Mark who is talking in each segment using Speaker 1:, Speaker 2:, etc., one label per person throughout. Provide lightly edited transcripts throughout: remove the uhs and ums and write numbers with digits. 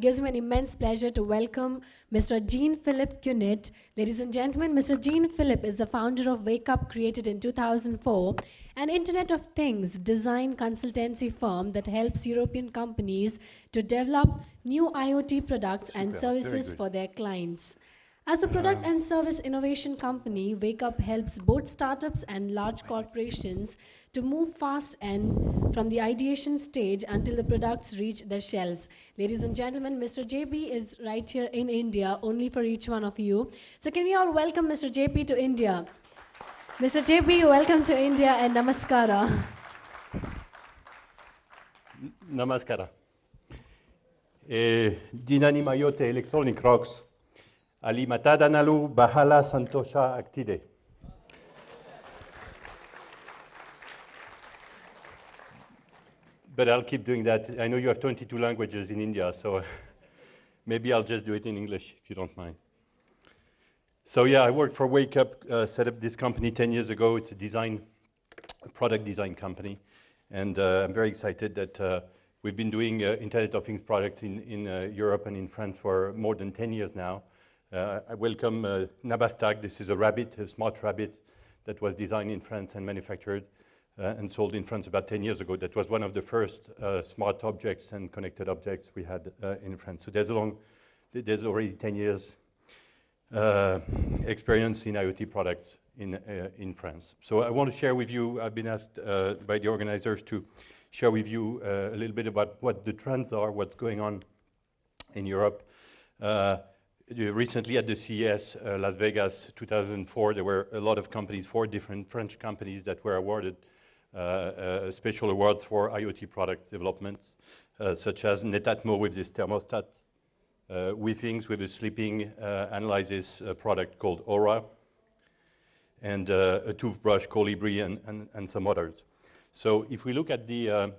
Speaker 1: gives me an immense pleasure to welcome Mr. Jean-Philippe Cunit. Ladies and gentlemen, Mr. Jean-Philippe is the founder of Wake Up, created in 2004, an Internet of Things design consultancy firm that helps European companies to develop new IoT products and services for their clients. As a product and service innovation company, Wake Up helps both startups and large corporations to move fast and from the ideation stage until the products reach their shelves. Ladies and gentlemen, Mr. JP is right here in India, only for each one of you. So can we all welcome Mr. JP to India? Mr. JP, welcome to India and namaskara.
Speaker 2: Namaskara. Dinani mayote electronic rocks. Ali matadanalu bahala santosha actide. But I'll keep doing that. I know you have 22 languages in India, so maybe I'll just do it in English, if you don't mind. So yeah, I worked for Wake Up, set up this company 10 years ago. It's a product design company. And I'm very excited that we've been doing Internet of Things products in Europe and in France for more than 10 years now. I welcome Nabastag. This is a rabbit, a smart rabbit that was designed in France and manufactured and sold in France about 10 years ago. That was one of the first smart objects and connected objects we had in France. So there's already 10 years experience in IoT products in France. So I want to share with you, I've been asked by the organizers to share with you a little bit about what the trends are, what's going on in Europe. Recently at the CES Las Vegas 2004, there were a lot of companies, 4 different French companies that were awarded special awards for IoT product development, such as Netatmo with this thermostat, WeThings with a sleeping analysis product called Aura, and a toothbrush, Colibri, and some others. So if we look at the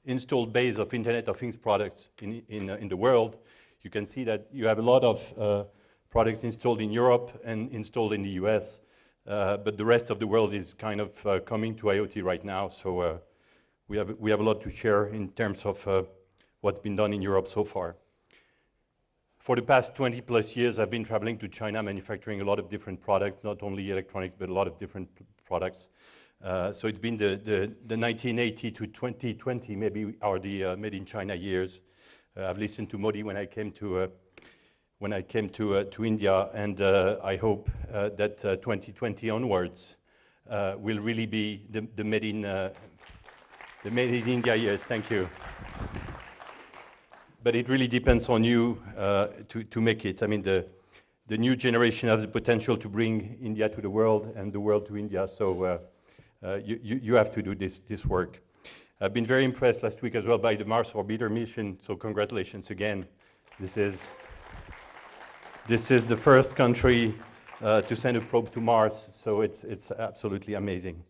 Speaker 2: installed base of Internet of Things products in the world, you can see that you have a lot of products installed in Europe and installed in the US, but the rest of the world is kind of coming to IoT right now. So we have a lot to share in terms of what's been done in Europe so far. For the past 20 plus years, I've been traveling to China, manufacturing a lot of different products, not only electronics, but a lot of different products. So it's been the 1980 to 2020 maybe are the made in China years. I've listened to Modi when I came to India, and I hope that 2020 onwards will really be the made in India years. Thank you. But it really depends on you to make it. I mean, the new generation has the potential to bring India to the world and the world to India. So you have to do this work. I've been very impressed last week as well by the Mars Orbiter mission, so congratulations again. This is the first country to send a probe to Mars, so it's absolutely amazing.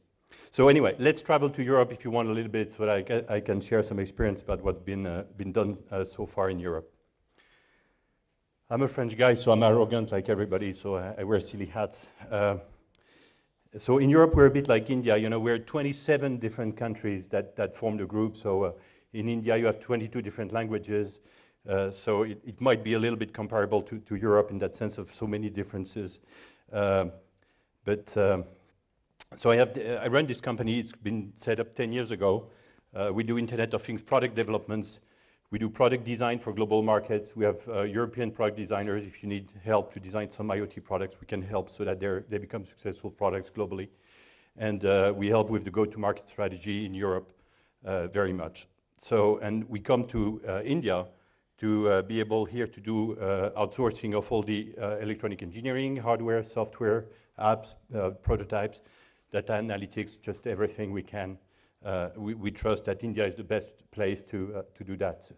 Speaker 2: So anyway, let's travel to Europe if you want a little bit, so that I can share some experience about what's been done so far in Europe. I'm a French guy, so I'm arrogant like everybody, so I wear silly hats. So in Europe, we're a bit like India. You know, we're 27 different countries that form the group. So in India, you have 22 different languages. So it might be a little bit comparable to Europe in that sense of so many differences. So I run this company. It's been set up 10 years ago. We do Internet of Things product developments. We do product design for global markets. We have European product designers. If you need help to design some IoT products, we can help so that they become successful products globally. And we help with the go-to-market strategy in Europe very much. So, and we come to India to be able here to do outsourcing of all the electronic engineering, hardware, software, apps, prototypes, data analytics, just everything we can. We trust that India is the best place to do that.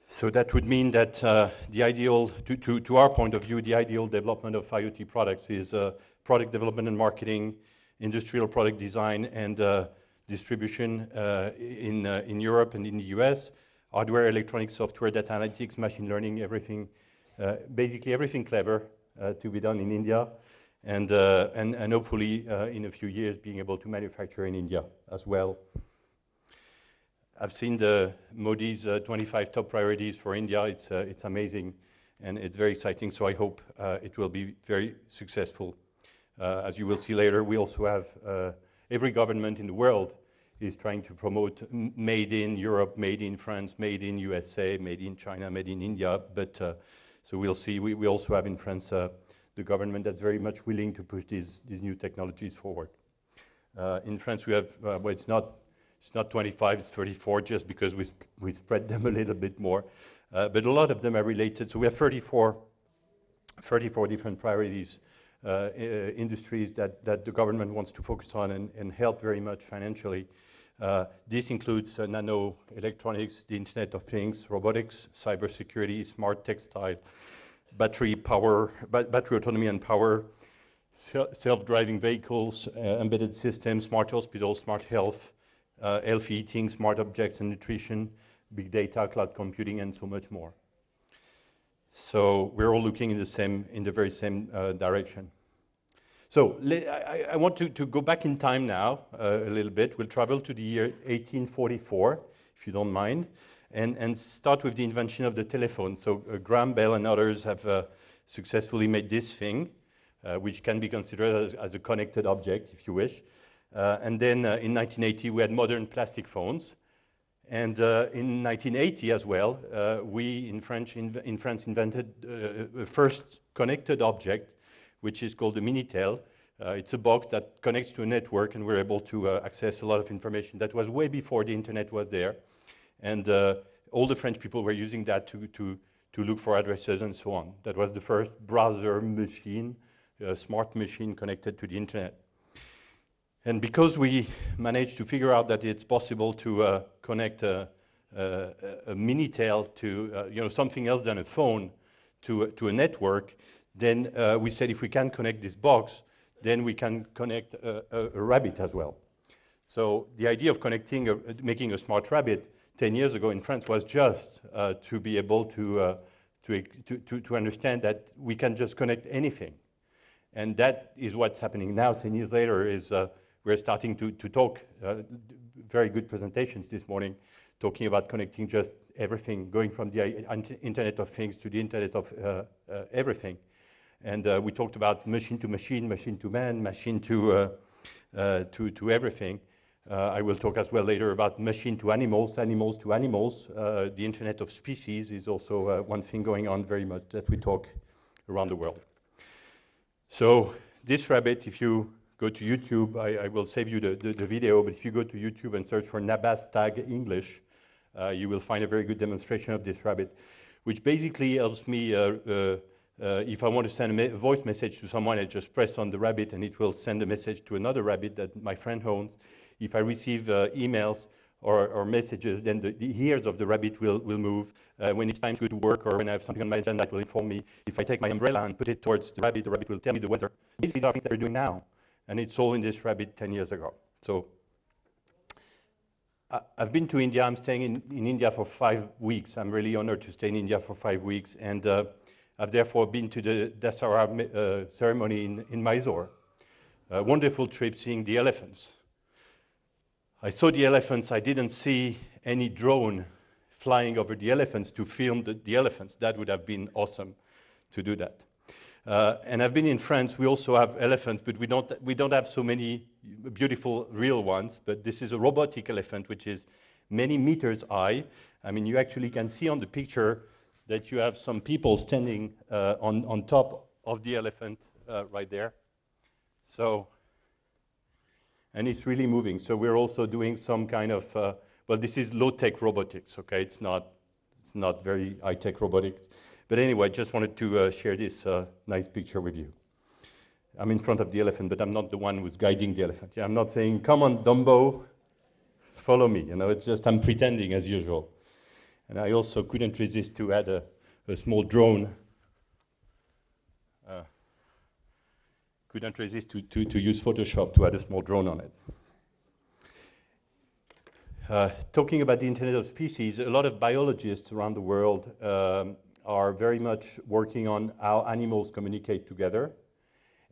Speaker 2: So that would mean that the ideal, to our point of view, the ideal development of IoT products is product development and marketing, industrial product design and distribution in Europe and in the US, hardware, electronic software, data analytics, machine learning, everything, basically everything clever to be done in India. And hopefully in a few years being able to manufacture in India as well. I've seen the Modi's 25 top priorities for India. It's amazing, and it's very exciting. So I hope it will be very successful. As you will see later, we also have every government in the world is trying to promote made in Europe, made in France, made in USA, made in China, made in India. But so we'll see. We also have in France the government that's very much willing to push these new technologies forward. In France, we have well, it's not 25, it's 34, just because we spread them a little bit more. But a lot of them are related. So we have 34 different priorities, industries that the government wants to focus on and help very much financially. This includes nano electronics, the Internet of Things, robotics, cybersecurity, smart textile, battery autonomy and power, self-driving vehicles, embedded systems, smart hospitals, smart health, healthy eating, smart objects and nutrition, big data, cloud computing, and so much more. So we're all looking in the very same direction. So I want to go back in time now a little bit. We'll travel to the year 1844, if you don't mind, and start with the invention of the telephone. So Graham Bell and others have successfully made this thing, which can be considered as a connected object, if you wish. And then in 1980, we had modern plastic phones. And in 1980 as well, we in France invented a first connected object, which is called the Minitel. It's a box that connects to a network, and we're able to access a lot of information. That was way before the internet was there. And all the French people were using that to look for addresses and so on. That was the first browser machine, a smart machine connected to the internet. And because we managed to figure out that it's possible to connect a Minitel to something else than a phone to a network, then we said if we can connect this box, then we can connect a rabbit as well. So the idea of making a smart rabbit 10 years ago in France was just to be able to understand that we can just connect anything. And that is what's happening now. 10 years later is we're starting to talk, very good presentations this morning, talking about connecting just everything, going from the Internet of Things to the Internet of everything. And we talked about machine to machine, machine to man, machine to everything. I will talk as well later about machine to animals, animals to animals. The Internet of Species is also one thing going on very much that we talk around the world. So this rabbit, if you go to YouTube, I will save you the video, but if you go to YouTube and search for Nabaztag English, you will find a very good demonstration of this rabbit, which basically helps me, if I want to send a voice message to someone, I just press on the rabbit and it will send a message to another rabbit that my friend owns. If I receive emails or messages, then the ears of the rabbit will move. When it's time to go to work or when I have something on my agenda, it will inform me. If I take my umbrella and put it towards the rabbit will tell me the weather. These are things that we're doing now. And it's all in this rabbit 10 years ago. So I've been to India. I'm staying in India for 5 weeks. I'm really honored to stay in India for 5 weeks. And I've therefore been to the Dasara ceremony in Mysore. A wonderful trip seeing the elephants. I saw the elephants. I didn't see any drone flying over the elephants to film the elephants. That would have been awesome to do that. And I've been in France. We also have elephants, but we don't have so many beautiful real ones. But this is a robotic elephant, which is many meters high. I mean, you actually can see on the picture that you have some people standing on top of the elephant right there. So, and it's really moving. So we're also doing some kind of well, this is low-tech robotics. Okay, it's not very high-tech robotics. But anyway, I just wanted to share this nice picture with you. I'm in front of the elephant, but I'm not the one who's guiding the elephant. Yeah, I'm not saying, come on, Dumbo, follow me. It's just I'm pretending as usual. And I also couldn't resist to add a small drone. Couldn't resist to use Photoshop to add a small drone on it. Talking about the Internet of Species, a lot of biologists around the world are very much working on how animals communicate together.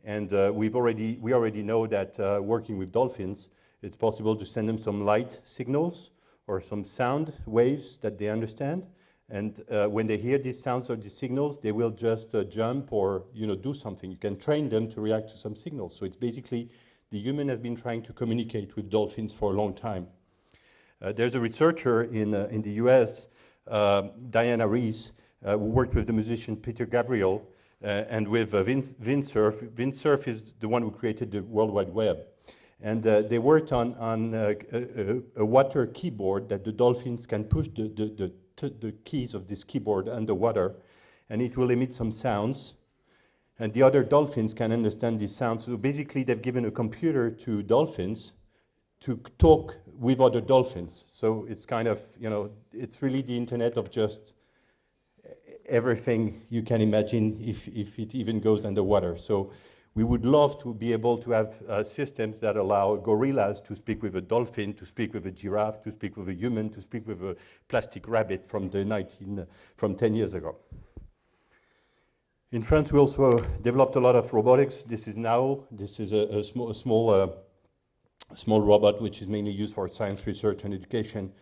Speaker 2: And we already know that working with dolphins, it's possible to send them some light signals or some sound waves that they understand. And when they hear these sounds or these signals, they will just jump or do something. You can train them to react to some signals. So it's basically the human has been trying to communicate with dolphins for a long time. There's a researcher in the US, Diana Reese, who worked with the musician Peter Gabriel and with Vint Cerf. Vint Cerf is the one who created the World Wide Web. And they worked on a water keyboard that the dolphins can push the keys of this keyboard underwater, and it will emit some sounds. And the other dolphins can understand these sounds. So basically, they've given a computer to dolphins to talk with other dolphins. So it's kind of, it's really the internet of just everything you can imagine if it even goes underwater. So we would love to be able to have systems that allow gorillas to speak with a dolphin, to speak with a giraffe, to speak with a human, to speak with a plastic rabbit from 10 years ago. In France, we also developed a lot of robotics. This is a small robot which is mainly used for science research and education.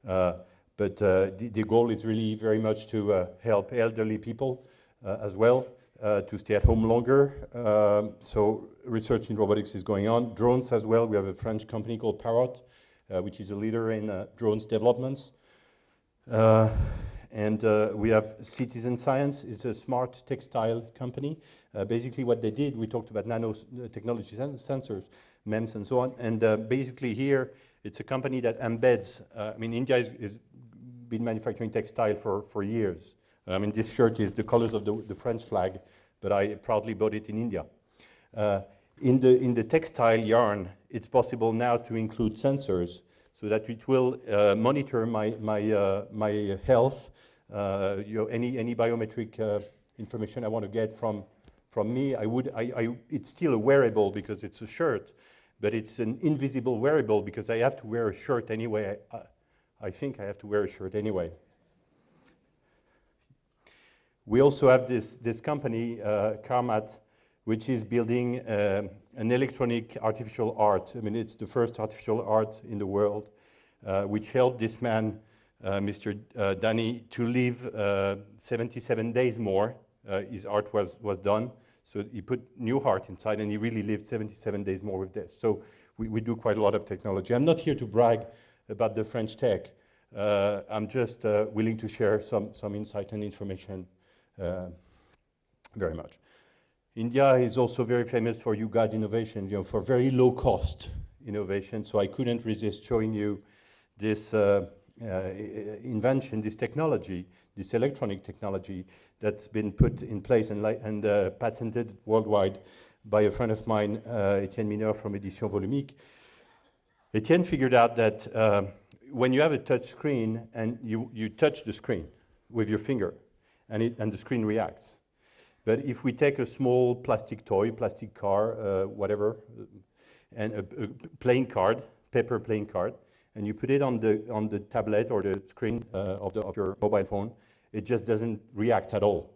Speaker 2: But the goal is really very much to help elderly people as well to stay at home longer. So research in robotics is going on. Drones as well. We have a French company called Parrot, which is a leader in drones developments. And we have Citizen Science. It's a smart textile company. Basically what they did, we talked about nanotechnology sensors, MEMS and so on. And basically here, it's a company that embeds, India has been manufacturing textile for years. This shirt is the colors of the French flag, but I proudly bought it in India. In the textile yarn, it's possible now to include sensors so that it will monitor my health, any biometric information I want to get from me. It's still a wearable because it's a shirt, but it's an invisible wearable because I have to wear a shirt anyway. I think I have to wear a shirt anyway. We also have this company, Carmat, which is building an electronic artificial art. It's the first artificial art in the world, which helped this man, Mr. Dani, to live 77 days more. His art was done, so he put new heart inside, and he really lived 77 days more with this. So we do quite a lot of technology. I'm not here to brag about the French tech. I'm just willing to share some insight and information very much. India is also very famous for YouGuide innovation, for very low cost innovation. So I couldn't resist showing you this invention, this technology, this electronic technology that's been put in place and patented worldwide by a friend of mine, Etienne Mineur from Éditions Volumique. Etienne figured out that when you have a touch screen and you touch the screen with your finger and the screen reacts. But if we take a small plastic toy, plastic car, whatever, and a playing card, paper playing card, and you put it on the tablet or the screen of your mobile phone, it just doesn't react at all.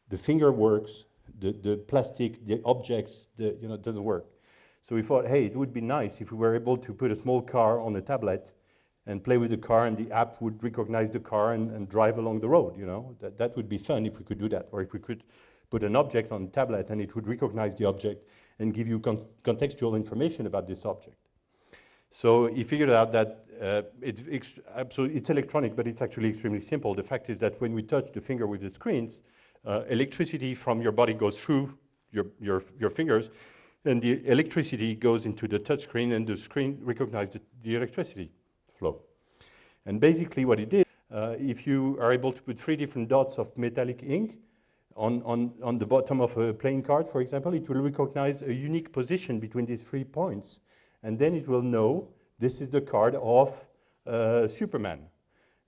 Speaker 2: The finger works, the plastic, the objects, it doesn't work. So we thought, hey, it would be nice if we were able to put a small car on a tablet and play with the car, and the app would recognize the car and drive along the road. That would be fun if we could do that, or if we could put an object on a tablet and it would recognize the object and give you contextual information about this object. So he figured out that it's electronic, but it's actually extremely simple. The fact is that when we touch the finger with the screens, electricity from your body goes through your fingers, and the electricity goes into the touch screen, and the screen recognizes the electricity flow. And basically what it did, if you are able to put 3 different dots of metallic ink on the bottom of a playing card, for example, it will recognize a unique position between these 3 points. And then it will know this is the card of Superman.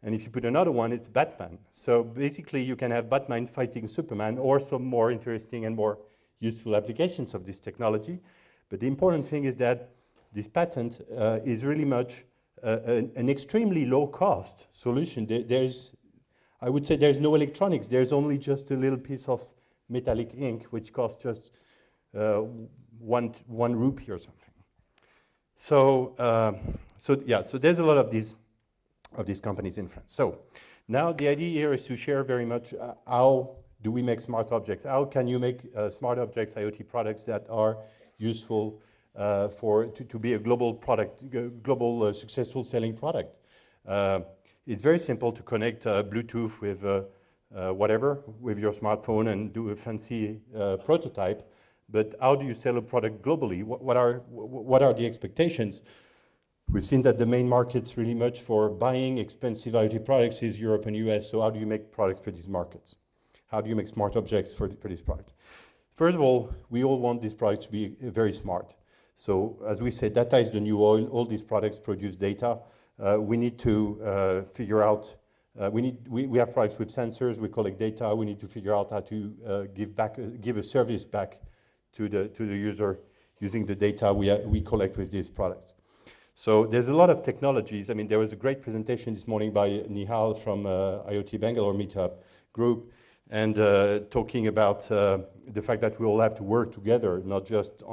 Speaker 2: And if you put another one, it's Batman. So basically you can have Batman fighting Superman, or some more interesting and more useful applications of this technology. But the important thing is that this patent is really much an extremely low-cost solution. I would say there's no electronics. There's only just a little piece of metallic ink, which costs just one rupee or something. So there's a lot of these of these companies in France. So now the idea here is to share very much how do we make smart objects? How can you make smart objects, IoT products that are useful to be a global product, global successful selling product? It's very simple to connect Bluetooth with whatever, with your smartphone and do a fancy prototype. But how do you sell a product globally? What are the expectations? We've seen that the main markets really much for buying expensive IoT products is Europe and US. So how do you make products for these markets? How do you make smart objects for these products? First of all, we all want these products to be very smart. So as we say, data is the new oil. All these products produce data. We need to figure out, we have products with sensors, we collect data. We need to figure out how to give a service back to the user using the data we collect with these products. So there's a lot of technologies. I mean, there was a great presentation this morning by Nihal from IoT Bangalore Meetup group, and talking about the fact that we all have to work together, not just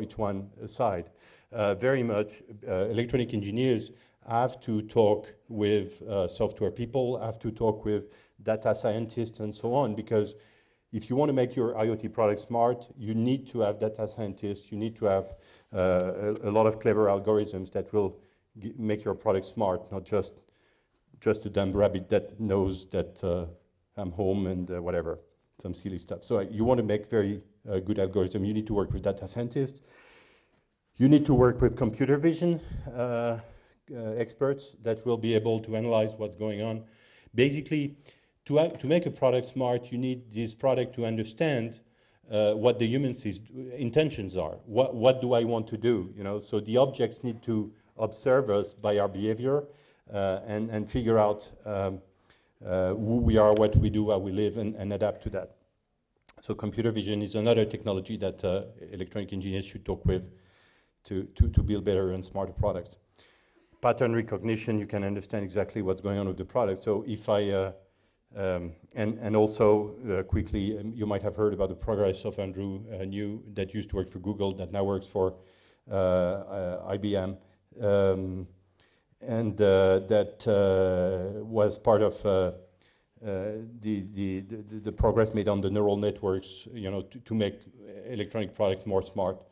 Speaker 2: each one side. Very much, electronic engineers have to talk with software people, have to talk with data scientists and so on, because if you want to make your IoT product smart, you need to have data scientists, you need to have a lot of clever algorithms that will make your product smart, not just a dumb rabbit that knows that I'm home and whatever, some silly stuff. So you want to make very good algorithm. You need to work with data scientists. You need to work with computer vision experts that will be able to analyze what's going on. Basically, to make a product smart, you need this product to understand what the human's intentions are. What do I want to do? So the objects need to observe us by our behavior and figure out who we are, what we do, how we live, and adapt to that. So computer vision is another technology that electronic engineers should talk with to build better and smarter products. Pattern recognition, you can understand exactly what's going on with the product. So if I and also quickly, you might have heard about the progress of Andrew New that used to work for Google that now works for IBM, and that was part of the progress made on the neural networks, to make electronic products more smart.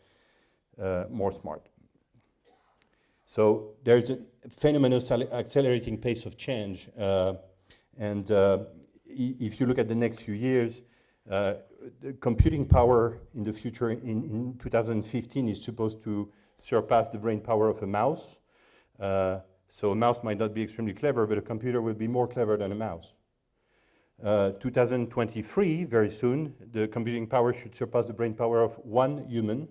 Speaker 2: So there's a phenomenal accelerating pace of change. And if you look at the next few years, the computing power in the future in 2015 is supposed to surpass the brain power of a mouse. So a mouse might not be extremely clever, but a computer will be more clever than a mouse. 2023, very soon, the computing power should surpass the brain power of one human.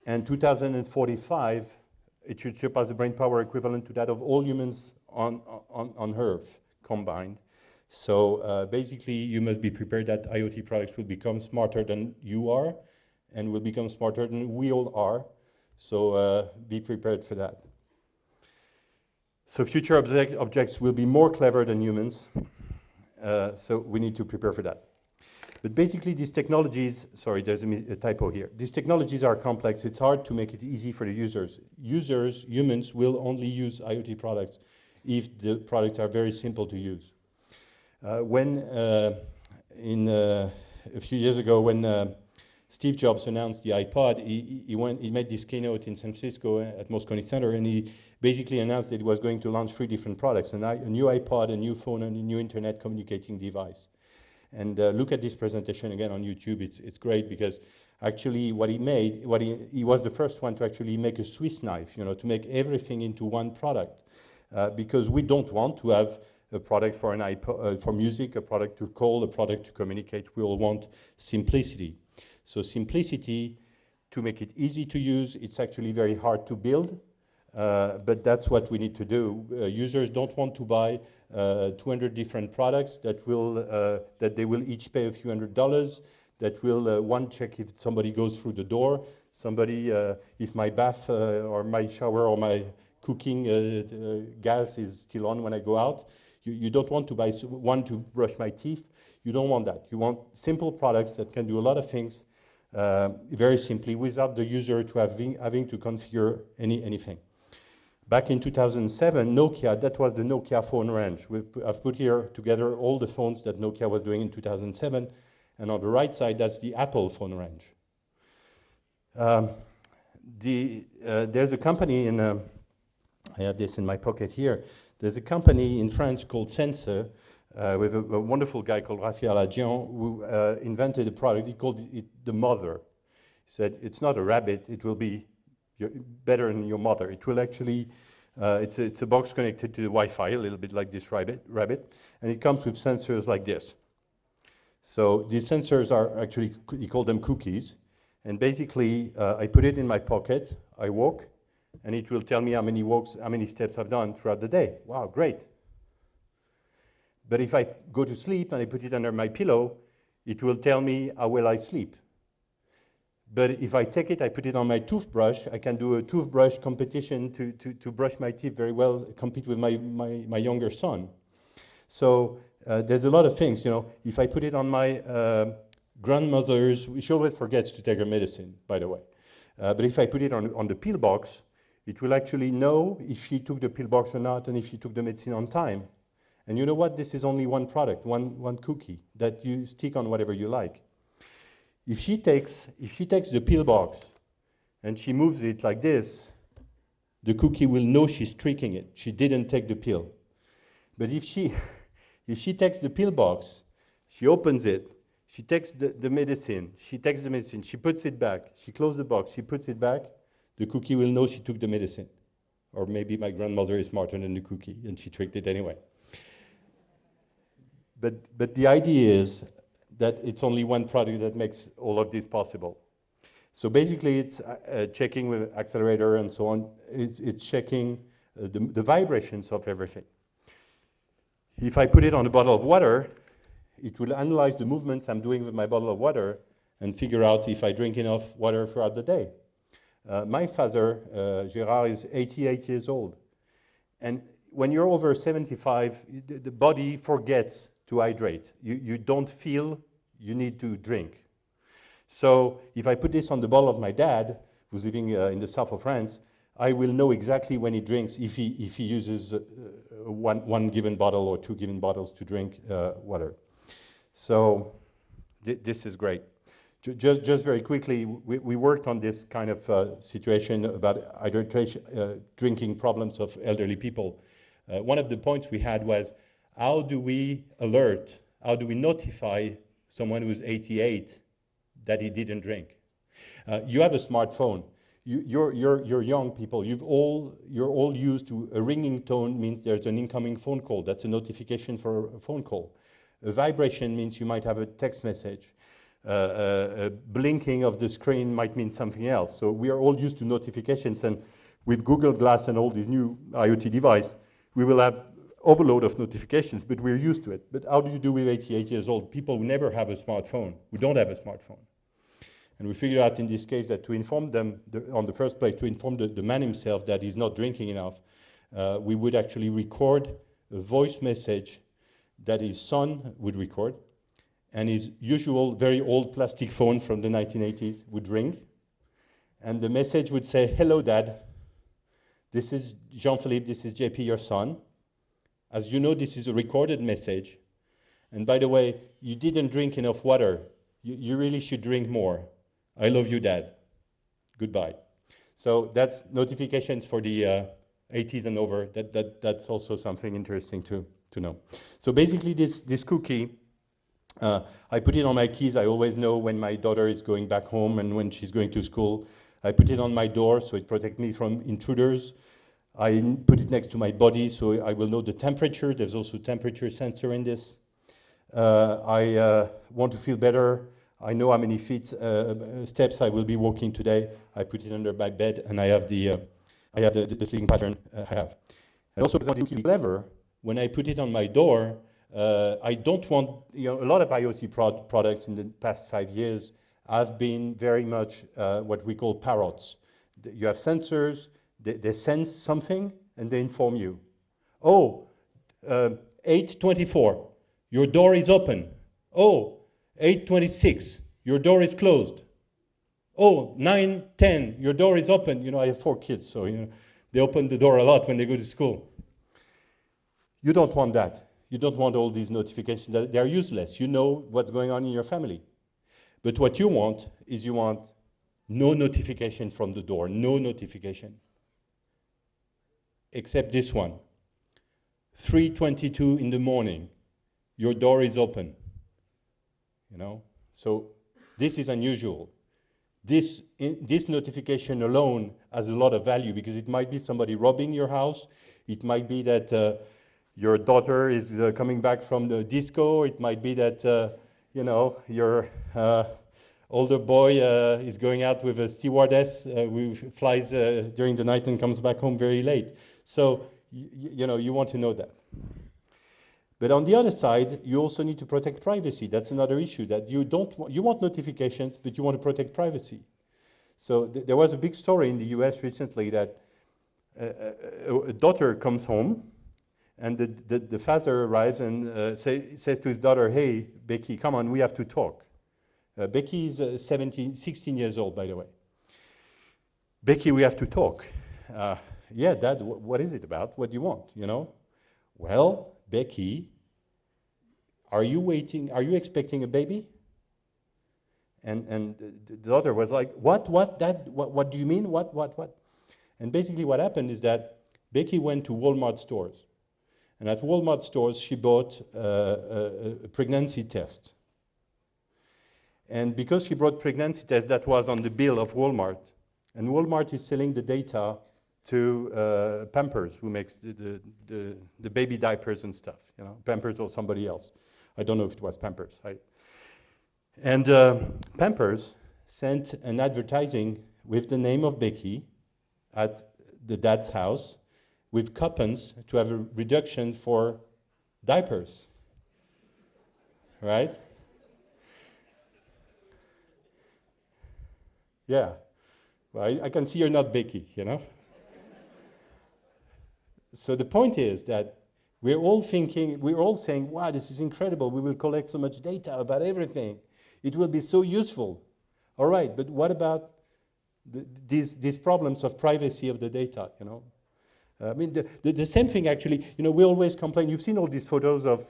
Speaker 2: And 2045, it should surpass the brain power equivalent to that of all humans on Earth combined. So basically, you must be prepared that IoT products will become smarter than you are and will become smarter than we all are. So be prepared for that. So future objects will be more clever than humans. So we need to prepare for that. But basically, these technologies, sorry, there's a typo here. These technologies are complex. It's hard to make it easy for the users. Humans, will only use IoT products if the products are very simple to use. A few years ago, when Steve Jobs announced the iPod, he made this keynote in San Francisco at Moscone Center, and he basically announced that he was going to launch 3 different products, a new iPod, a new phone, and a new internet communicating device. And look at this presentation again on YouTube. It's great because actually what he made, he was the first one to actually make a Swiss knife, to make everything into one product. Because we don't want to have a product for an iPod, for music, a product to call, a product to communicate. We all want simplicity. So simplicity, to make it easy to use, it's actually very hard to build, but that's what we need to do. Users don't want to buy 200 different products that they will each pay a few $100s, that will one check if somebody goes through the door, if my bath or my shower or my cooking gas is still on when I go out. You don't want to buy one to brush my teeth. You don't want that. You want simple products that can do a lot of things very simply without the user to having to configure anything. Back in 2007, Nokia, that was the Nokia phone range. I've put here together all the phones that Nokia was doing in 2007, and on the right side, that's the Apple phone range. There's a company in, I have this in my pocket here, there's a company in France called Sensor, with a wonderful guy called Raphaël Adjian, who invented a product. He called it the Mother. He said, it's not a rabbit, it will be better than your mother. It will actually, it's a box connected to the Wi-Fi, a little bit like this rabbit, and it comes with sensors like this. So these sensors are actually, you call them cookies, and basically I put it in my pocket, I walk, and it will tell me how many walks, how many steps I've done throughout the day. Wow, great. But if I go to sleep and I put it under my pillow, it will tell me how well I sleep. But if I take it, I put it on my toothbrush, I can do a toothbrush competition to brush my teeth very well, compete with my younger son. So there's a lot of things, you know. If I put it on my grandmother's, she always forgets to take her medicine, by the way. But if I put it on the pill box, it will actually know if she took the pill box or not and if she took the medicine on time. And you know what? This is only one product, one cookie that you stick on whatever you like. If she takes the pill box and she moves it like this, the cookie will know she's tricking it. She didn't take the pill. But if she takes the pill box, she opens it, she takes the medicine, she puts it back, she closes the box, she puts it back, the cookie will know she took the medicine. Or maybe my grandmother is smarter than the cookie and she tricked it anyway. But the idea is that it's only one product that makes all of this possible. So basically it's checking with accelerator and so on. It's checking the vibrations of everything. If I put it on a bottle of water, it will analyze the movements I'm doing with my bottle of water and figure out if I drink enough water throughout the day. My father, Gérard, is 88 years old. And when you're over 75, the body forgets to hydrate. You don't feel you need to drink. So if I put this on the bottle of my dad, who's living in the south of France, I will know exactly when he drinks, if he uses one given bottle or two given bottles to drink water. So this is great. Just very quickly, we worked on this kind of situation about hydration, drinking problems of elderly people. One of the points we had was, how do we alert, how do we notify someone who's 88 that he didn't drink? You have a smartphone. You're young people. You're all used to a ringing tone means there's an incoming phone call. That's a notification for a phone call. A vibration means you might have a text message. A blinking of the screen might mean something else. So we are all used to notifications, and with Google Glass and all these new IoT devices, we will have overload of notifications, but we're used to it. But how do you do with 88 years old? People who never have a smartphone, who don't have a smartphone. And we figured out in this case that to inform them, on the first place, to inform the man himself that he's not drinking enough, we would actually record a voice message that his son would record, and his usual very old plastic phone from the 1980s would ring, and the message would say, "Hello, Dad. This is Jean-Philippe, this is JP, your son. As you know, this is a recorded message. And by the way, you didn't drink enough water. You really should drink more. I love you, Dad. Goodbye." So that's notifications for the 80s and over. That's also something interesting to know. So basically this cookie, I put it on my keys. I always know when my daughter is going back home and when she's going to school. I put it on my door so it protects me from intruders. I put it next to my body so I will know the temperature. There's also a temperature sensor in this. I want to feel better. I know how many steps I will be walking today. I put it under my bed, and I have the sleeping pattern I have. And also, because I want to be clever, when I put it on my door, I don't want, a lot of IoT products in the past 5 years have been very much what we call parrots. You have sensors. They sense something and they inform you. Oh, 8:24, your door is open. Oh, 8:26, your door is closed. Oh, 9:10, your door is open. I have 4 kids, so they open the door a lot when they go to school. You don't want that. You don't want all these notifications. They are useless. You know what's going on in your family. But what you want is you want no notification from the door, no notification. Except this one. 3:22 in the morning, your door is open. You know? So this is unusual. This notification alone has a lot of value because it might be somebody robbing your house. It might be that your daughter is coming back from the disco. It might be that your older boy is going out with a stewardess who flies during the night and comes back home very late. So you want to know that. But on the other side, you also need to protect privacy. That's another issue, that you want notifications, but you want to protect privacy. So there was a big story in the US recently that a daughter comes home, and the father arrives and says to his daughter, "Hey, Becky, come on, we have to talk." Becky is 16 years old, by the way. "Becky, we have to talk." "Yeah, Dad, what is it about? What do you want, "Well, Becky, are you expecting a baby?" And the daughter was like, What, Dad? What do you mean? What? And basically what happened is that Becky went to Walmart stores. And at Walmart stores, she bought a pregnancy test. And because she bought pregnancy test, that was on the bill of Walmart. And Walmart is selling the data to Pampers, who makes the baby diapers and stuff, Pampers or somebody else. I don't know if it was Pampers. And Pampers sent an advertising with the name of Becky at the dad's house with coupons to have a reduction for diapers, right? Yeah, well, I can see you're not Becky, So the point is that we're all saying, wow, this is incredible. We will collect so much data about everything. It will be so useful. All right, but what about these problems of privacy of the data, I mean, the same thing actually, we always complain. You've seen all these photos of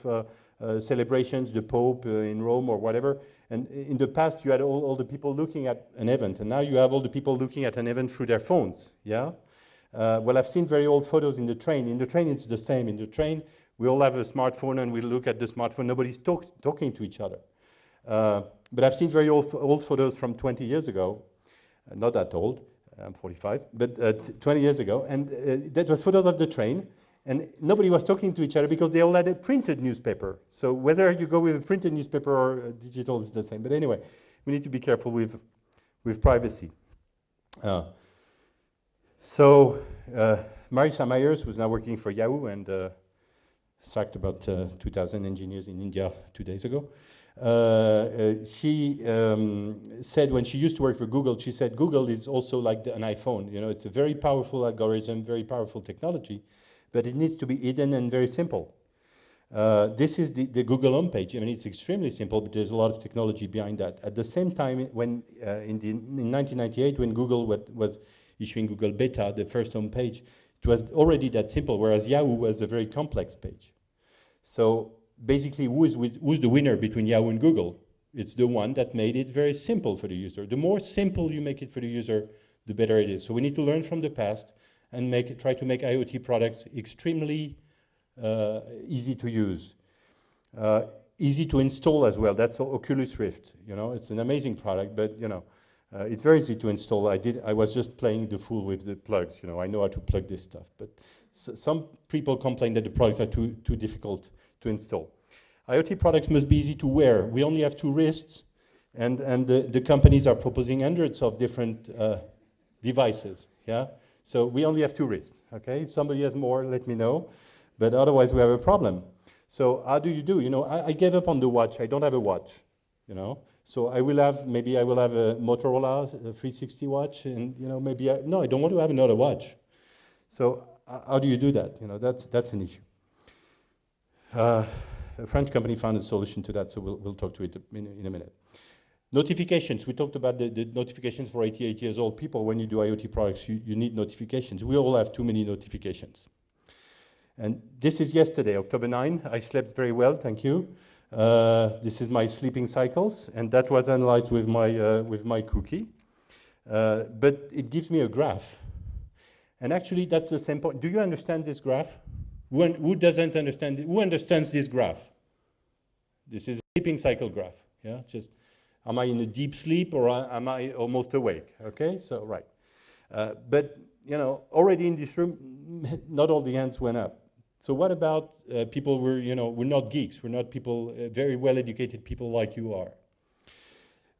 Speaker 2: celebrations, the Pope in Rome or whatever. And in the past, you had all the people looking at an event. And now you have all the people looking at an event through their phones, yeah? Well, I've seen very old photos in the train. In the train, it's the same. In the train, we all have a smartphone and we look at the smartphone. Nobody's talking to each other. But I've seen very old photos from 20 years ago. Not that old. I'm 45. But 20 years ago. And that was photos of the train. And nobody was talking to each other because they all had a printed newspaper. So whether you go with a printed newspaper or digital is the same. But anyway, we need to be careful with privacy. So Marissa Myers, who's now working for Yahoo and sacked about 2,000 engineers in India 2 days ago, she said when she used to work for Google, she said Google is also like an iPhone. It's a very powerful algorithm, very powerful technology, but it needs to be hidden and very simple. This is the Google homepage. I mean, it's extremely simple, but there's a lot of technology behind that. At the same time, when in 1998, when Google was issuing Google Beta, the first homepage, it was already that simple, whereas Yahoo was a very complex page. So basically, who's the winner between Yahoo and Google? It's the one that made it very simple for the user. The more simple you make it for the user, the better it is. So we need to learn from the past and try to make IoT products extremely easy to use. Easy to install as well. That's Oculus Rift. It's an amazing product, but it's very easy to install. I was just playing the fool with the plugs. I know how to plug this stuff, but some people complain that the products are too difficult to install. IoT products must be easy to wear. We only have 2 wrists, and the companies are proposing hundreds of different devices. Yeah, so we only have 2 wrists. Okay, if somebody has more, let me know. But otherwise, we have a problem. So how do you do? I gave up on the watch. I don't have a watch. So maybe I will have a Motorola 360 watch, and maybe I don't want to have another watch. So how do you do that? That's an issue. A French company found a solution to that, so we'll talk to it in a minute. Notifications, we talked about the notifications for 88 years old people. When you do IoT products, you need notifications. We all have too many notifications. And this is yesterday, October 9. I slept very well, thank you. This is my sleeping cycles, and that was analyzed with my cookie. But it gives me a graph. And actually, that's the same point. Do you understand this graph? Who doesn't understand it? Who understands this graph? This is a sleeping cycle graph. Yeah, just am I in a deep sleep or am I almost awake? Okay, so right. But you know, already in this room, not all the hands went up. So what about people who we're not geeks, we're not people, very well-educated people like you are.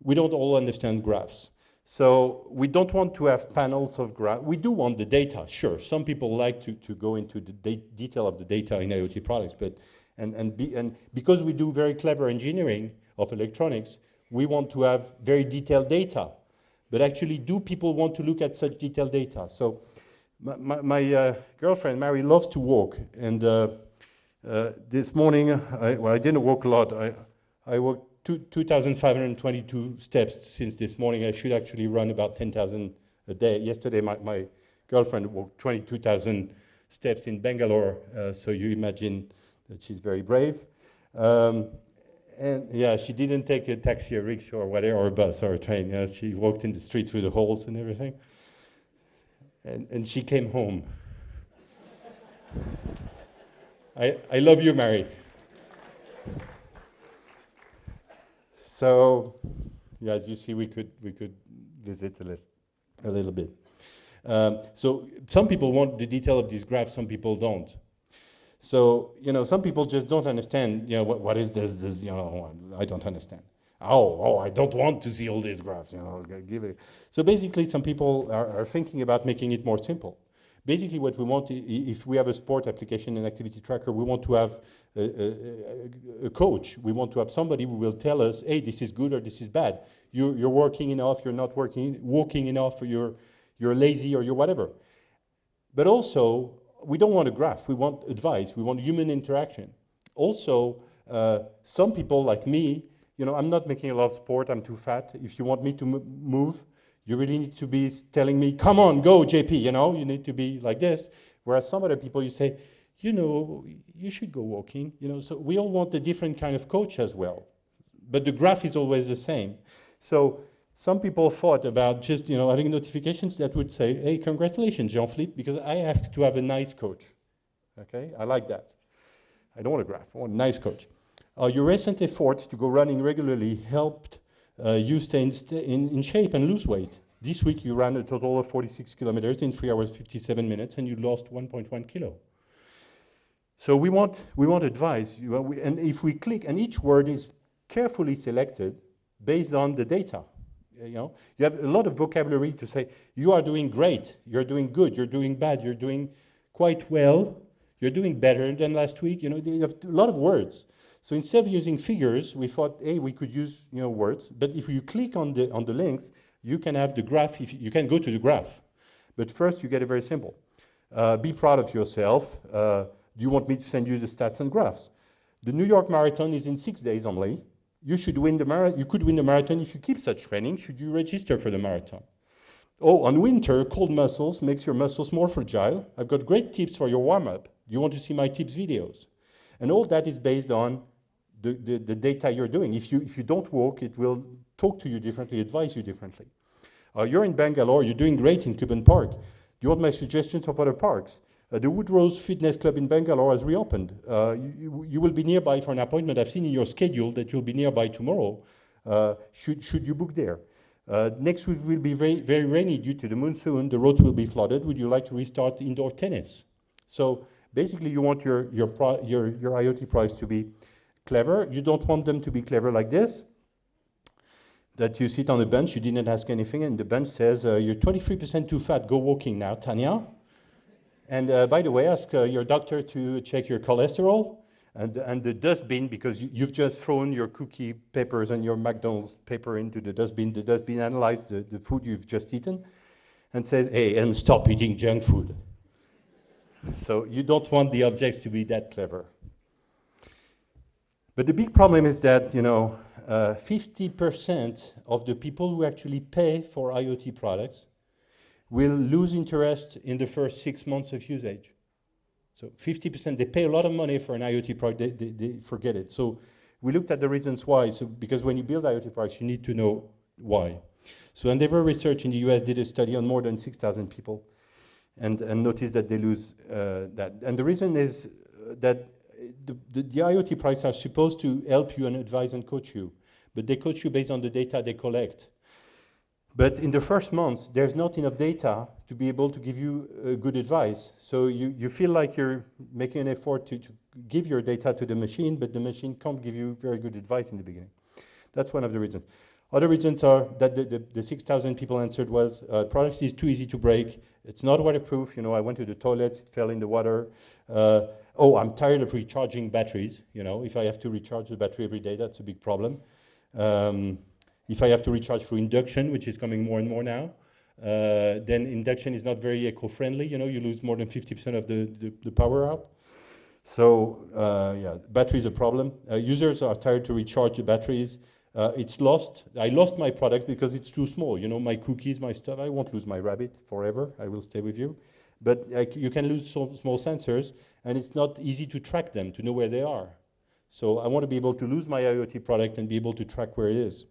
Speaker 2: We don't all understand graphs. So we don't want to have panels of graphs. We do want the data, sure. Some people like to go into the detail of the data in IoT products, but and because we do very clever engineering of electronics, we want to have very detailed data. But actually, do people want to look at such detailed data? So my girlfriend, Mary, loves to walk. And this morning, I didn't walk a lot. I walked 2,522 steps since this morning. I should actually run about 10,000 a day. Yesterday, my girlfriend walked 22,000 steps in Bangalore. So you imagine that she's very brave. And yeah, she didn't take a taxi, a rickshaw, or whatever, or a bus, or a train. Yeah, she walked in the street through the holes and everything. And she came home. I love you, Mary. So, yeah, as you see, we could visit a little bit. So some people want the detail of these graphs, some people don't. So, some people just don't understand, what is this, I don't understand. Oh, I don't want to see all these graphs, give it. So basically, some people are thinking about making it more simple. Basically, what we want, if we have a sport application and activity tracker, we want to have a coach. We want to have somebody who will tell us, hey, this is good or this is bad. You're working enough, you're not walking enough, or you're lazy, or you're whatever. But also, we don't want a graph. We want advice. We want human interaction. Also, some people like me, I'm not making a lot of sport. I'm too fat. If you want me to move, you really need to be telling me, come on, go, JP, you need to be like this. Whereas some other people, you say, you should go walking. So we all want a different kind of coach as well. But the graph is always the same. So some people thought about just, having notifications that would say, hey, congratulations, Jean-Philippe, because I asked to have a nice coach. Okay, I like that. I don't want a graph, I want a nice coach. Your recent efforts to go running regularly helped you stay in shape and lose weight. This week you ran a total of 46 kilometers in 3 hours, 57 minutes, and you lost 1.1 kilo. So we want advice, and if we click, and each word is carefully selected based on the data. You have a lot of vocabulary to say, you are doing great, you're doing good, you're doing bad, you're doing quite well, you're doing better than last week. You have a lot of words. So instead of using figures, we thought, hey, we could use words. But if you click on the links, you can have the graph. You can go to the graph. But first, you get it very simple. Be proud of yourself. Do you want me to send you the stats and graphs? The New York Marathon is in 6 days only. You should win the marathon. You could win the marathon if you keep such training. Should you register for the marathon? Oh, on winter, cold muscles makes your muscles more fragile. I've got great tips for your warm-up. Do you want to see my tips videos? And all that is based on the data you're doing. If you don't walk, it will talk to you differently, advise you differently. You're in Bangalore, you're doing great in Cubbon Park. Do you want my suggestions of other parks? The Woodrose Fitness Club in Bangalore has reopened. You will be nearby for an appointment. I've seen in your schedule that you'll be nearby tomorrow. Should you book there? Next week will be very, very rainy due to the monsoon. The roads will be flooded. Would you like to restart indoor tennis? So basically, you want your IoT products to be clever. You don't want them to be clever like this, that you sit on a bench, you didn't ask anything, and the bench says, you're 23% too fat, go walking now, Tanya. And by the way, ask your doctor to check your cholesterol, and the dustbin, because you've just thrown your cookie papers and your McDonald's paper into the dustbin. The dustbin analyzed the food you've just eaten and says, hey, and stop eating junk food. So you don't want the objects to be that clever. But the big problem is that, 50% of the people who actually pay for IoT products will lose interest in the first 6 months of usage. So 50%, they pay a lot of money for an IoT product, they forget it. So we looked at the reasons why. So because when you build IoT products, you need to know why. So Endeavor Research in the US did a study on more than 6,000 people and noticed that they lose that. And the reason is that the IoT products are supposed to help you and advise and coach you, but they coach you based on the data they collect. But in the first months, there's not enough data to be able to give you good advice. So you feel like you're making an effort to give your data to the machine, but the machine can't give you very good advice in the beginning. That's one of the reasons. Other reasons are that the 6,000 people answered was, product is too easy to break. It's not waterproof. You know, I went to the toilet, it fell in the water. Oh, I'm tired of recharging batteries. You know, if I have to recharge the battery every day, that's a big problem. If I have to recharge through induction, which is coming more and more now, then induction is not very eco-friendly. You know, you lose more than 50% of the power out. So yeah, battery is a problem. Users are tired to recharge the batteries. It's lost. I lost my product because it's too small. You know, my cookies, my stuff. I won't lose my rabbit forever. I will stay with you. But you can lose small sensors, and it's not easy to track them, to know where they are. So I want to be able to lose my IoT product and be able to track where it is.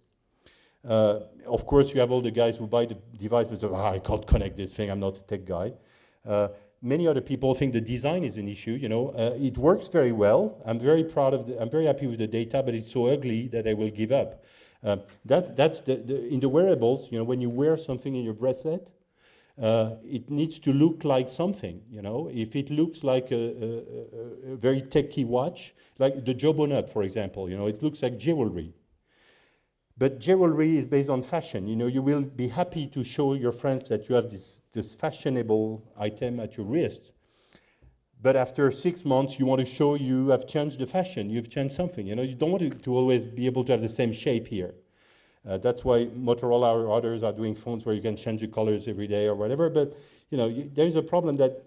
Speaker 2: Of course, you have all the guys who buy the device but say, I can't connect this thing, I'm not a tech guy. Many other people think the design is an issue. You know, it works very well. I'm very proud of I'm very happy with the data, but it's so ugly that I will give up. That's in the wearables, you know, when you wear something in your bracelet, it needs to look like something, you know. If it looks like a very techy watch, like the Jawbone Up, for example, you know, it looks like jewelry. But jewelry is based on fashion. You know, you will be happy to show your friends that you have this fashionable item at your wrist. But after 6 months, you want to show you have changed the fashion. You've changed something. You know, you don't want to always be able to have the same shape here. That's why Motorola or others are doing phones where you can change the colors every day or whatever. But you know, there's a problem that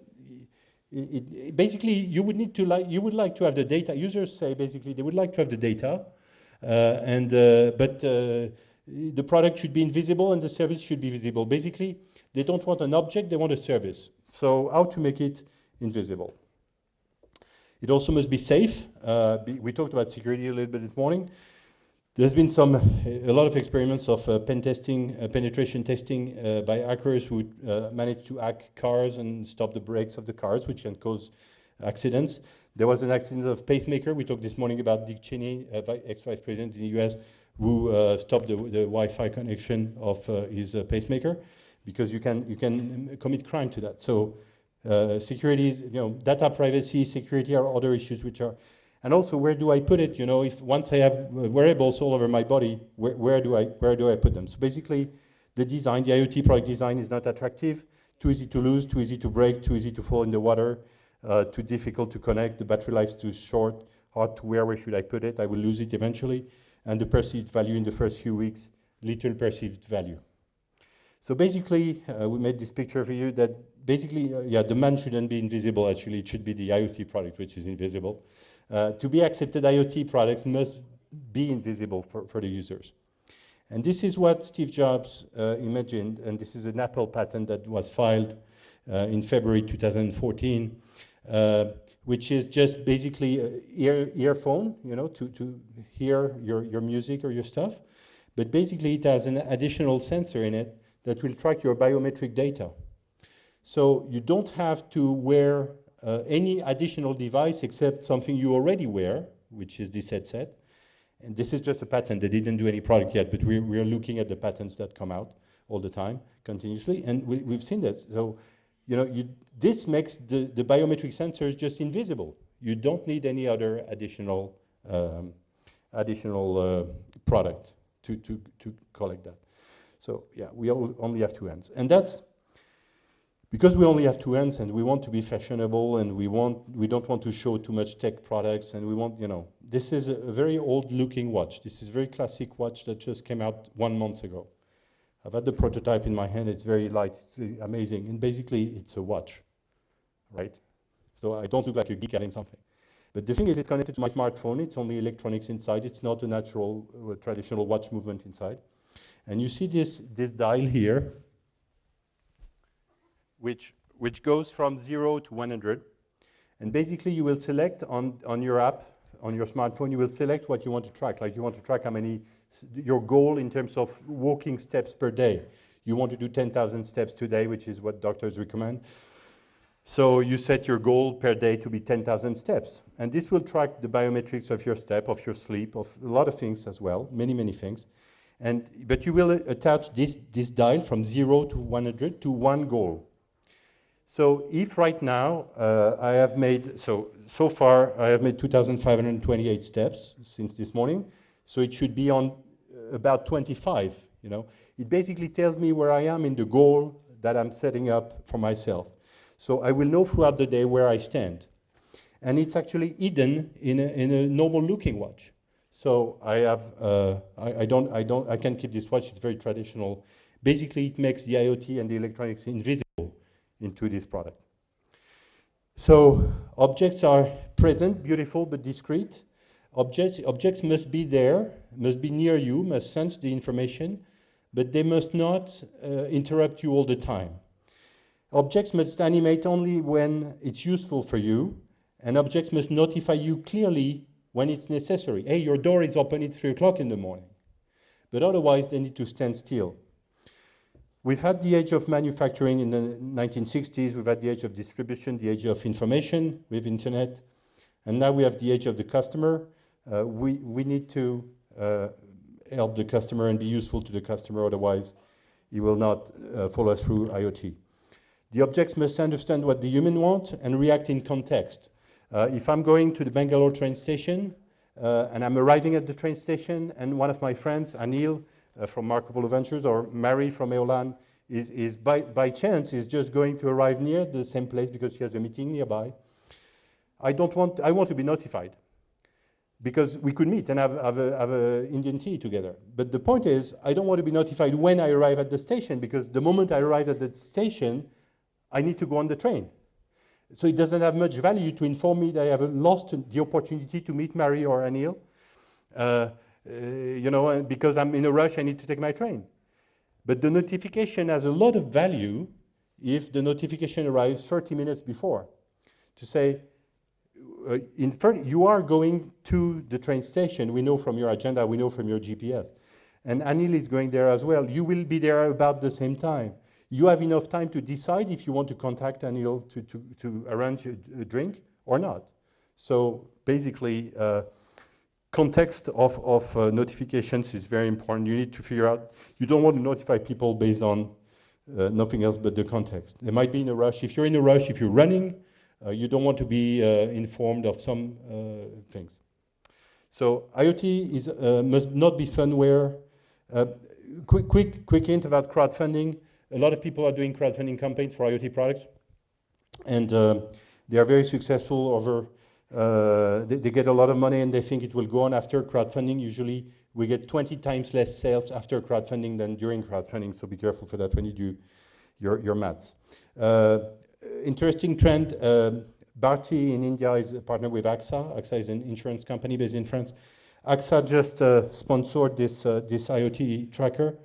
Speaker 2: basically you would like to have the data. Users say basically they would like to have the data. But the product should be invisible and the service should be visible. Basically, they don't want an object, they want a service. So how to make it invisible? It also must be safe. We talked about security a little bit this morning. There's been a lot of experiments of penetration testing by hackers who managed to hack cars and stop the brakes of the cars, which can cause accidents. There was an accident of pacemaker. We talked this morning about Dick Cheney, ex-vice president in the US, who stopped the Wi-Fi connection of his pacemaker, because you can commit crime to that. So security, you know, data privacy, security are other issues which are, and also where do I put it? You know, if once I have wearables all over my body, where do I put them? So basically, the design, the IoT product design is not attractive, too easy to lose, too easy to break, too easy to fall in the water. Too difficult to connect, the battery life is too short, hard to wear, where should I put it? I will lose it eventually. And the perceived value in the first few weeks, little perceived value. So basically, we made this picture for you that basically, the man shouldn't be invisible, actually. It should be the IoT product, which is invisible. To be accepted, IoT products must be invisible for the users. And this is what Steve Jobs imagined, and this is an Apple patent that was filed in February 2014. Which is just basically an earphone, you know, to hear your music or your stuff. But basically it has an additional sensor in it that will track your biometric data. So you don't have to wear any additional device except something you already wear, which is this headset. And this is just a patent. They didn't do any product yet, but we're looking at the patents that come out all the time, continuously. And we've seen that. So, you know, this makes the biometric sensors just invisible. You don't need any other additional product to collect that. So yeah, we only have two hands, and that's because we only have two hands, and we want to be fashionable, and we don't want to show too much tech products, and we want, you know, this is a very old-looking watch. This is a very classic watch that just came out 1 month ago. I've had the prototype in my hand. It's very light. It's amazing. And basically, it's a watch, right? So I don't look like a geek having something. But the thing is, it's connected to my smartphone. It's only electronics inside. It's not a natural, traditional watch movement inside. And you see this dial here, which goes from 0 to 100. And basically, you will select on your app, on your smartphone, you will select what you want to track. Like you want to track how many, your goal in terms of walking steps per day. You want to do 10,000 steps today, which is what doctors recommend. So you set your goal per day to be 10,000 steps. And this will track the biometrics of your step, of your sleep, of a lot of things as well, many, many things. But you will attach this dial from 0 to 100 to one goal. So if right now I have made, so far I have made 2,528 steps since this morning, so it should be on about 25, you know. It basically tells me where I am in the goal that I'm setting up for myself. So I will know throughout the day where I stand. And it's actually hidden in a normal looking watch. So I have, I can't keep this watch, it's very traditional. Basically it makes the IoT and the electronics invisible into this product. So objects are present, beautiful, but discrete. Objects must be there, must be near you, must sense the information, but they must not interrupt you all the time. Objects must animate only when it's useful for you, and objects must notify you clearly when it's necessary. Hey, your door is open, it's 3 o'clock in the morning. But otherwise, they need to stand still. We've had the age of manufacturing in the 1960s, we've had the age of distribution, the age of information with internet, and now we have the age of the customer. We need to help the customer and be useful to the customer, otherwise he will not follow us through IoT. The objects must understand what the human wants and react in context. If I'm going to the Bangalore train station and I'm arriving at the train station and one of my friends, Anil, from Marco Polo Ventures, or Mary from Eolan is by chance is just going to arrive near the same place because she has a meeting nearby. I want to be notified because we could meet and have a Indian tea together. But the point is, I don't want to be notified when I arrive at the station, because the moment I arrive at the station, I need to go on the train. So it doesn't have much value to inform me that I have lost the opportunity to meet Mary or Anil. You know, and because I'm in a rush, I need to take my train. But the notification has a lot of value if the notification arrives 30 minutes before. To say, you are going to the train station, we know from your agenda, we know from your GPS. And Anil is going there as well. You will be there about the same time. You have enough time to decide if you want to contact Anil to arrange a drink or not. So basically, context of notifications is very important. You need to figure out, you don't want to notify people based on nothing else but the context. They might be in a rush. If you're in a rush, if you're running, you don't want to be informed of some things. So IoT must not be funware. Quick hint about crowdfunding. A lot of people are doing crowdfunding campaigns for IoT products, and they are very successful over. They get a lot of money and they think it will go on after crowdfunding. Usually we get 20 times less sales after crowdfunding than during crowdfunding, so be careful for that when you do your maths. Interesting trend, Bharti in India is a partner with AXA. AXA is an insurance company based in France. AXA just sponsored this IoT tracker,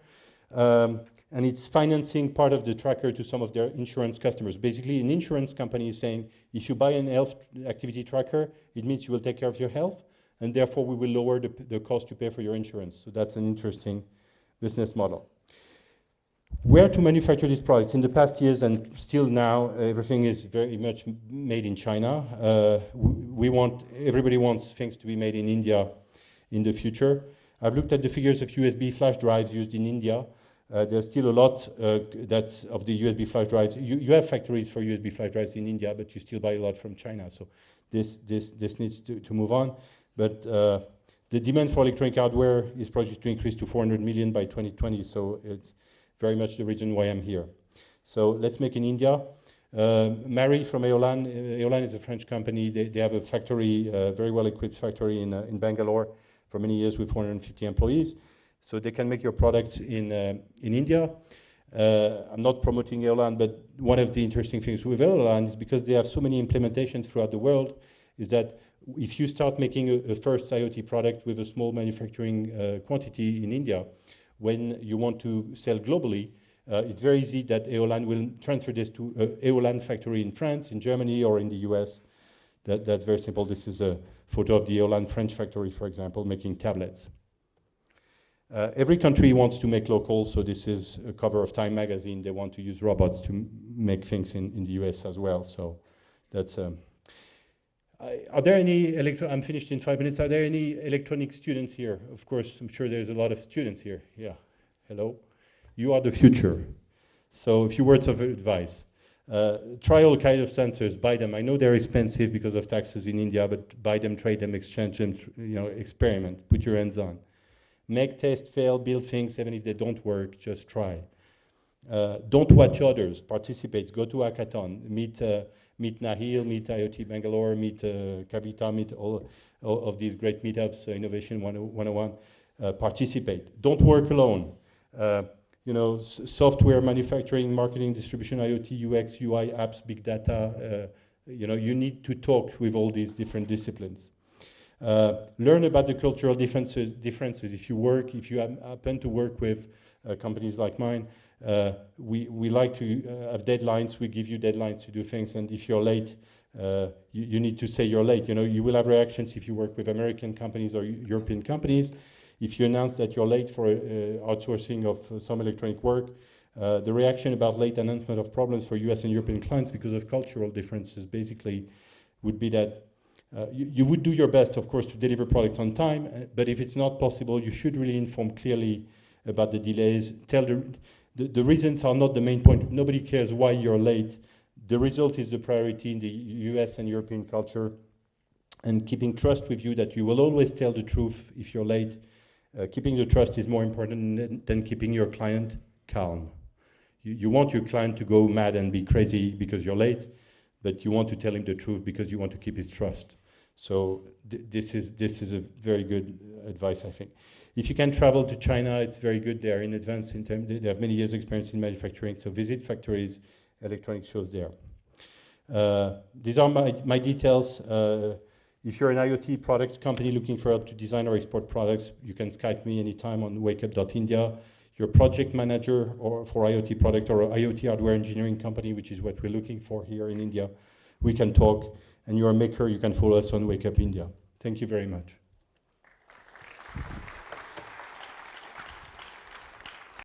Speaker 2: and it's financing part of the tracker to some of their insurance customers. Basically, an insurance company is saying, if you buy an health activity tracker, it means you will take care of your health, and therefore we will lower the cost you pay for your insurance. So that's an interesting business model. Where to manufacture these products? In the past years and still now, everything is very much made in China. Everybody wants things to be made in India in the future. I've looked at the figures of USB flash drives used in India. There's still a lot that's of the USB flash drives. You have factories for USB flash drives in India, but you still buy a lot from China. So this needs to move on. But the demand for electronic hardware is projected to increase to 400 million by 2020. So it's very much the reason why I'm here. So let's make in India. Mary from Eolan. Eolan is a French company. They have a factory, very well-equipped factory in Bangalore for many years with 450 employees. So they can make your products in India. I'm not promoting Eolan, but one of the interesting things with Eolan is because they have so many implementations throughout the world, is that if you start making a first IoT product with a small manufacturing quantity in India, when you want to sell globally, it's very easy that Eolan will transfer this to Eolan factory in France, in Germany, or in the US. That's very simple. This is a photo of the Eolan French factory, for example, making tablets. Every country wants to make local, so this is a cover of Time magazine. They want to use robots to make things in the US as well. So that's. Are there any I'm finished in 5 minutes. Are there any electronic students here? Of course, I'm sure there's a lot of students here. Yeah. Hello. You are the future. So a few words of advice. Try all kinds of sensors, buy them. I know they're expensive because of taxes in India, but buy them, trade them, exchange them, experiment, put your hands on. Make, test, fail, build things, even if they don't work, just try. Don't watch others, participate, go to hackathon, meet Nahil, meet IoT Bangalore, meet Kavita, meet all of these great meetups, Innovation 101, participate. Don't work alone. Software, manufacturing, marketing, distribution, IoT, UX, UI, apps, big data, you need to talk with all these different disciplines. Learn about the cultural differences. If you happen to work with companies like mine, we like to have deadlines. We give you deadlines to do things, and if you're late, you need to say you're late. You will have reactions if you work with American companies or European companies. If you announce that you're late for outsourcing of some electronic work, the reaction about late announcement of problems for US and European clients because of cultural differences basically would be that you would do your best, of course, to deliver products on time, but if it's not possible, you should really inform clearly about the delays. Tell the reasons are not the main point. Nobody cares why you're late. The result is the priority in the US and European culture, and keeping trust with you that you will always tell the truth if you're late. Keeping the trust is more important than keeping your client calm. You want your client to go mad and be crazy because you're late, but you want to tell him the truth because you want to keep his trust. So this is a very good advice, I think. If you can travel to China, it's very good. They are in advance in terms. They have many years' experience in manufacturing. So visit factories, electronic shows there. These are my details. If you're an IoT product company looking for help to design or export products, you can Skype me anytime on wakeup.india. Your project manager or for IoT product or IoT hardware engineering company, which is what we're looking for here in India, we can talk. And you're a maker, you can follow us on Wake Up India. Thank you very much.